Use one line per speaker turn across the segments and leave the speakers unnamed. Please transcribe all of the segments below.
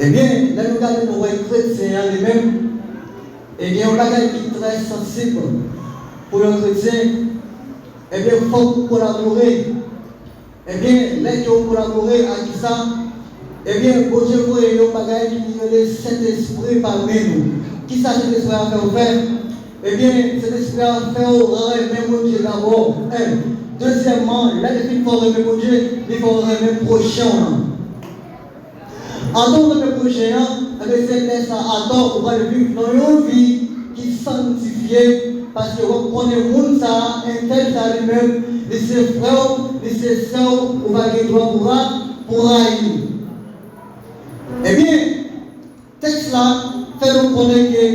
Eh bien, là nous regardons les chrétiens les-mêmes, eh bien, on a qui est très sensible pour les chrétiens, eh bien, il faut collaborer. Eh bien, là qui ont collaboré à qui ça, eh bien, bon Dieu, vous avez un bagage qui est le Saint-Esprit parmi nous. Qui ça, Saint-Esprit a fait? Eh bien, Saint-Esprit a fait au même mon Dieu d'abord. Deuxièmement, là, il faut remettre mon Dieu, il faut remettre prochain. En tant que prochain, c'est ça, attends, on va le vivre dans une vie qui est sanctifiée, parce que vous prenez le monde, ça, un tel, ça lui-même, les ses frères, les ses sœurs, on va gagner pour haïr. Eh bien, texte là, fait nous connaître que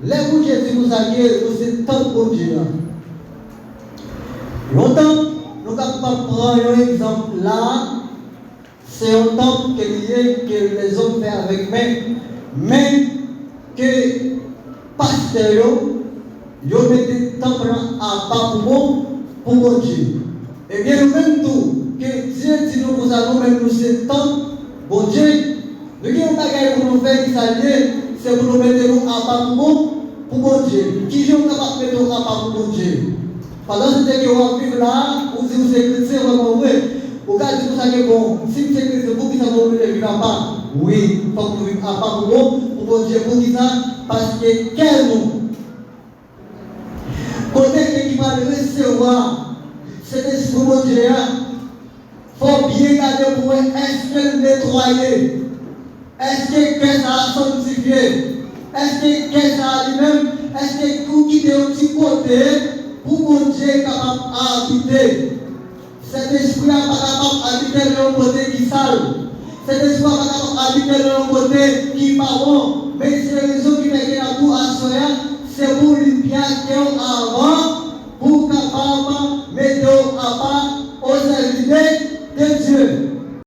les bouts Jésus nous a dit, c'est tant pour Dieu. Longtemps, nous avons prendre un exemple là, c'est un temps que les hommes font avec mais que pasteur, ils mettent le temps à part pour mon Dieu. Eh bien, nous-mêmes tout, que Dieu dit nous allons même nous ce temps, bon Dieu, nous avons pas pour nous faire qui s'allie, c'est pour nous mettre à part pour mon Dieu. Qui est capable de mettre à part pour mon Dieu? Pendant ce temps que vous vivez là, vous dites que c'est chrétien, vraiment vrai. Au cas où vous savez bon, si c'est chrétien, vous qui savez vous vivre à part. Oui, il faut que vous viviez à part pour mon Dieu, pour qui ça? Parce que quel nous? Côté qui va recevoir cet esprit mon Dieu, il faut bien garder pour est-ce que nettoyer? Est-ce que ça a sanctifié? Est-ce que ça a lui-même? Est-ce que tout qui est au petit côté pour mon Dieu capable d'habiter? Cet esprit n'est pas capable d'habiter de l'autre côté qui sale. Cet esprit n'est pas capable d'habiter de l'autre côté qui est pas bon. Mais c'est la raison qui fait que la boue à soya, c'est pour lui bien avant, pour capable mettre à part